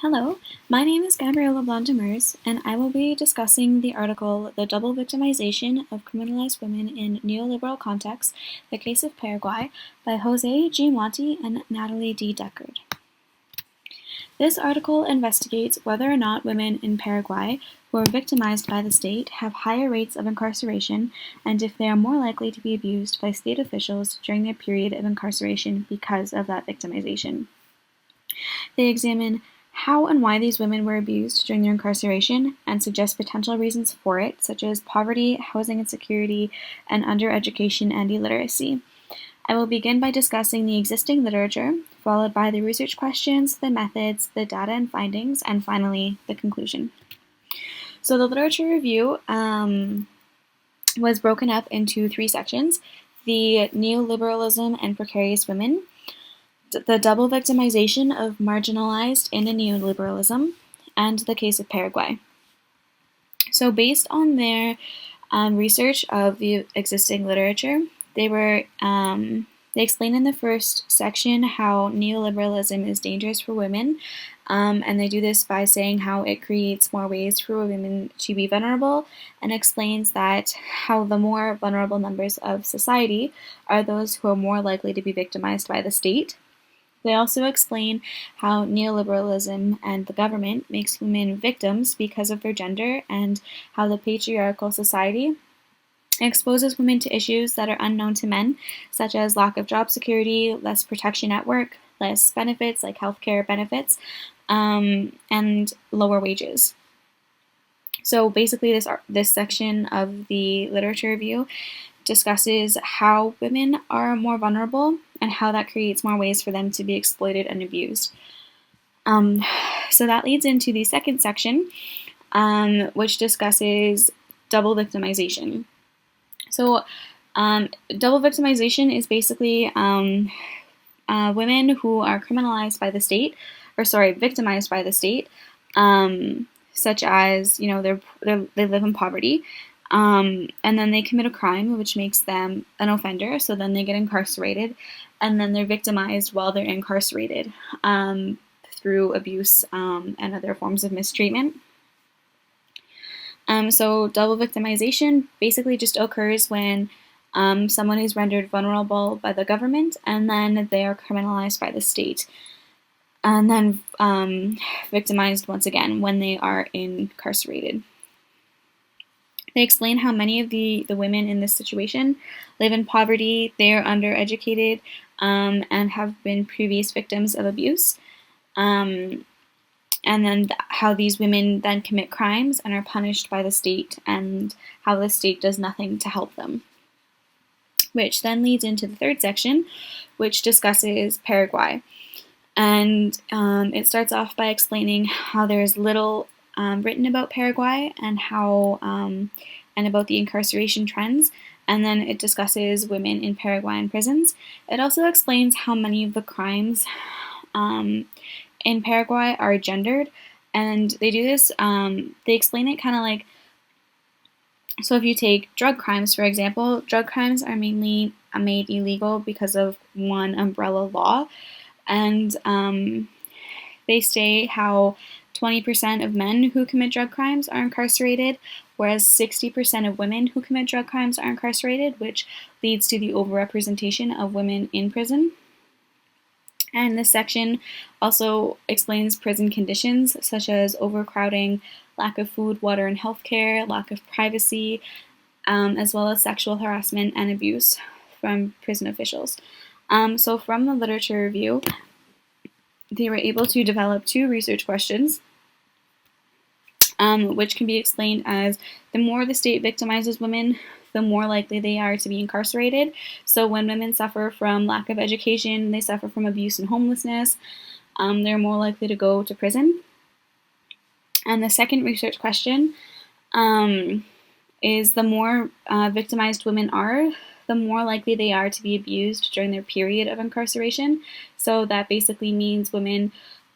Hello, my name is LeBlanc-Demers, and I will be discussing the article The Double-Victimization of Criminalized Women in Neoliberal Contexts, The Case of Paraguay, by Jose G. Monti and Natalie D. Deckard. This article investigates whether or not women in Paraguay who are victimized by the state have higher rates of incarceration and if they are more likely to be abused by state officials during their period of incarceration because of that victimization. They examine how and why these women were abused during their incarceration and suggest potential reasons for it, such as poverty, housing insecurity, and undereducation and illiteracy. I will begin by discussing the existing literature, followed by the research questions, the methods, the data and findings, and finally, the conclusion. So the literature review was broken up into three sections: the neoliberalism and precarious women, the double victimization of marginalized in neoliberalism, and the case of Paraguay. So based on their research of the existing literature, they explain in the first section how neoliberalism is dangerous for women, and they do this by saying how it creates more ways for women to be vulnerable, and explains that how the more vulnerable members of society are those who are more likely to be victimized by the state. They also explain how neoliberalism and the government makes women victims because of their gender, and how the patriarchal society exposes women to issues that are unknown to men, such as lack of job security, less protection at work, less benefits like healthcare benefits, and lower wages. So basically this section of the literature review discusses how women are more vulnerable and how that creates more ways for them to be exploited and abused. So that leads into the second section, which discusses double victimization. So double victimization is basically women who are criminalized by the state, victimized by the state, such as, they live in poverty. And then they commit a crime, which makes them an offender, so then they get incarcerated, and then they're victimized while they're incarcerated through abuse and other forms of mistreatment. So double victimization basically just occurs when someone is rendered vulnerable by the government, and then they are criminalized by the state, and then victimized once again when they are incarcerated. They explain how many of the women in this situation live in poverty, they are undereducated, and have been previous victims of abuse. And then how these women then commit crimes and are punished by the state, and how the state does nothing to help them. Which then leads into the third section, which discusses Paraguay. And it starts off by explaining how there's little written about Paraguay and how and about the incarceration trends, and then it discusses women in Paraguayan prisons. It also explains how many of the crimes in Paraguay are gendered, and they do this. They explain it kind of like, so if you take drug crimes, for example, drug crimes are mainly made illegal because of one umbrella law, and they say how 20% of men who commit drug crimes are incarcerated, whereas 60% of women who commit drug crimes are incarcerated, which leads to the overrepresentation of women in prison. And this section also explains prison conditions such as overcrowding, lack of food, water, and healthcare, lack of privacy, as well as sexual harassment and abuse from prison officials. So from the literature review, they were able to develop two research questions, which can be explained as the more the state victimizes women, the more likely they are to be incarcerated. So when women suffer from lack of education, they suffer from abuse and homelessness, they're more likely to go to prison. And the second research question is the more victimized women are, the more likely they are to be abused during their period of incarceration. So that basically means women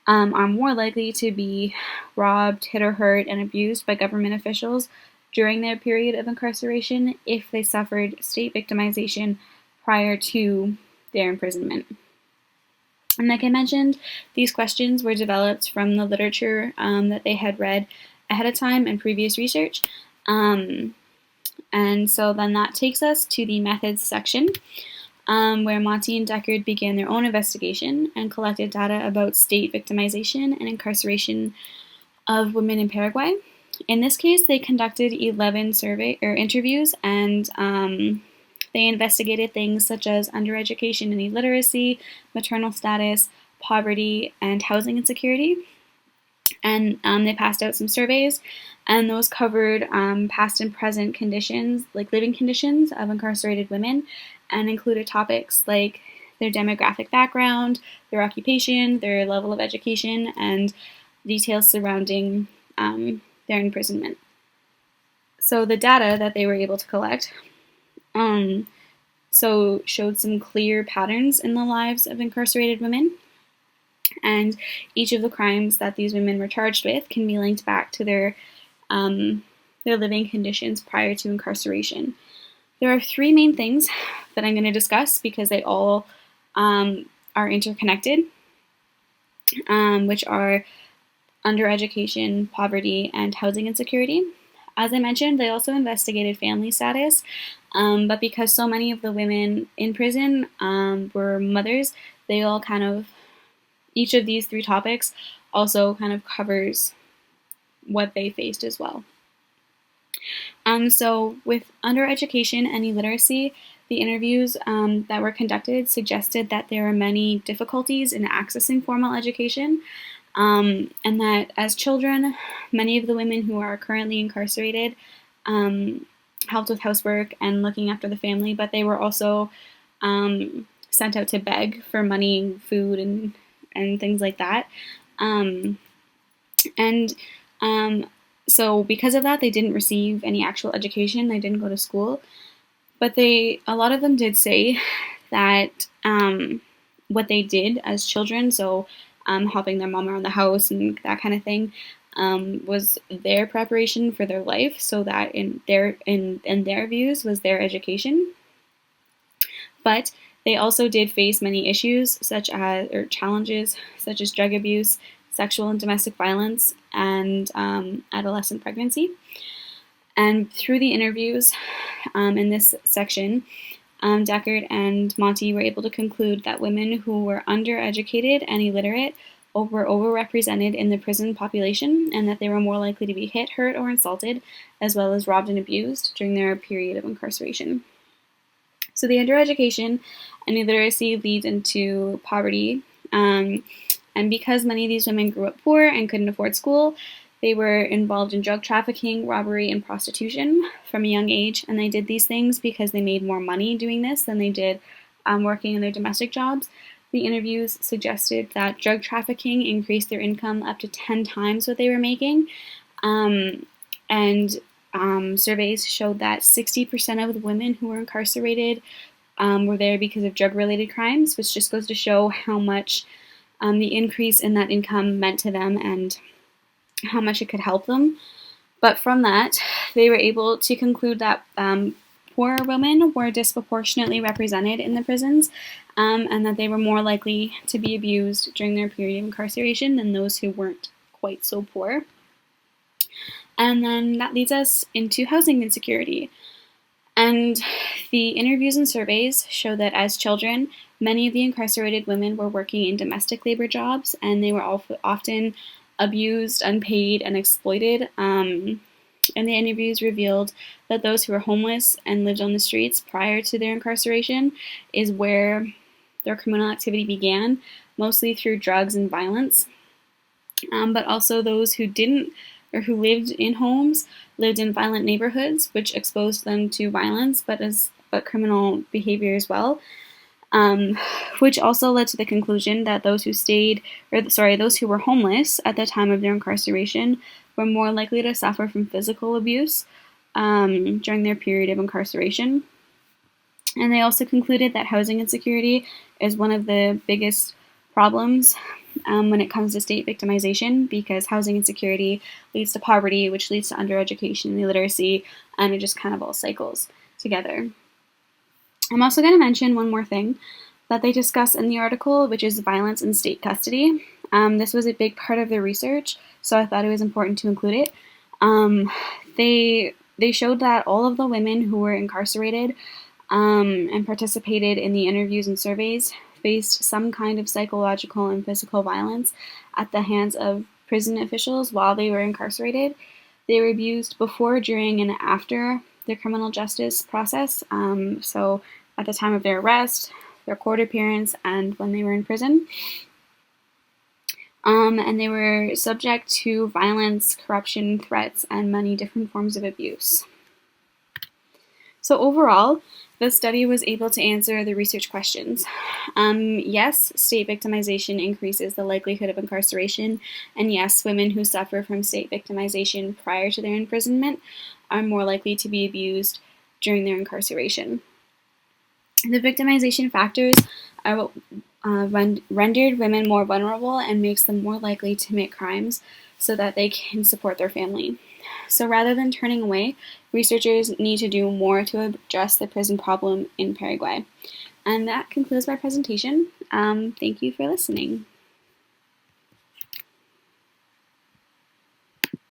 are more likely to be robbed, hit or hurt, and abused by government officials during their period of incarceration if they suffered state victimization prior to their imprisonment. And like I mentioned, these questions were developed from the literature that they had read ahead of time and previous research. And so then that takes us to the methods section, where Monty and Deckard began their own investigation and collected data about state victimization and incarceration of women in Paraguay. In this case, they conducted 11 interviews, and they investigated things such as undereducation and illiteracy, maternal status, poverty, and housing insecurity. And they passed out some surveys, and those covered past and present conditions, like living conditions of incarcerated women, and included topics like their demographic background, their occupation, their level of education, and details surrounding their imprisonment. So the data that they were able to collect showed some clear patterns in the lives of incarcerated women, and each of the crimes that these women were charged with can be linked back to their living conditions prior to incarceration. There are three main things that I'm going to discuss because they all are interconnected, which are undereducation, poverty, and housing insecurity. As I mentioned, they also investigated family status, but because so many of the women in prison were mothers, they all each of these three topics also kind of covers what they faced as well. So with undereducation and illiteracy, the interviews that were conducted suggested that there are many difficulties in accessing formal education, and that as children, many of the women who are currently incarcerated helped with housework and looking after the family, but they were also sent out to beg for money, food, and things like that. So because of that, they didn't receive any actual education. They didn't go to school. But a lot of them did say that what they did as children, so helping their mom around the house and that kind of thing, was their preparation for their life, so that in their views was their education. But they also did face many issues challenges such as drug abuse, sexual and domestic violence, and adolescent pregnancy. And through the interviews in this section, Deckard and Monty were able to conclude that women who were undereducated and illiterate were overrepresented in the prison population, and that they were more likely to be hit, hurt, or insulted, as well as robbed and abused during their period of incarceration. So the undereducation and illiteracy lead into poverty, and because many of these women grew up poor and couldn't afford school, they were involved in drug trafficking, robbery, and prostitution from a young age, and they did these things because they made more money doing this than they did working in their domestic jobs. The interviews suggested that drug trafficking increased their income up to 10 times what they were making, and surveys showed that 60% of the women who were incarcerated were there because of drug-related crimes, which just goes to show how much the increase in that income meant to them and how much it could help them. But from that, they were able to conclude that poorer women were disproportionately represented in the prisons, and that they were more likely to be abused during their period of incarceration than those who weren't quite so poor. And then that leads us into housing insecurity. And the interviews and surveys show that as children, many of the incarcerated women were working in domestic labor jobs, and they were often abused, unpaid, and exploited. And the interviews revealed that those who were homeless and lived on the streets prior to their incarceration is where their criminal activity began, mostly through drugs and violence. But also those who didn't, or who lived in homes, lived in violent neighborhoods, which exposed them to violence, but criminal behavior as well. Which also led to the conclusion that those who were homeless at the time of their incarceration were more likely to suffer from physical abuse during their period of incarceration. And they also concluded that housing insecurity is one of the biggest problems when it comes to state victimization, because housing insecurity leads to poverty, which leads to undereducation and illiteracy, and it just kind of all cycles together. I'm also going to mention one more thing, that they discuss in the article, which is violence in state custody. This was a big part of their research, so I thought it was important to include it. They showed that all of the women who were incarcerated and participated in the interviews and surveys faced some kind of psychological and physical violence at the hands of prison officials while they were incarcerated. They were abused before, during, and after the criminal justice process, so at the time of their arrest, their court appearance, and when they were in prison. And they were subject to violence, corruption, threats, and many different forms of abuse. So overall, the study was able to answer the research questions. Yes, state victimization increases the likelihood of incarceration, and yes, women who suffer from state victimization prior to their imprisonment are more likely to be abused during their incarceration. The victimization factors are what rendered women more vulnerable and makes them more likely to commit crimes so that they can support their family. So rather than turning away, researchers need to do more to address the prison problem in Paraguay. And that concludes my presentation. Thank you for listening.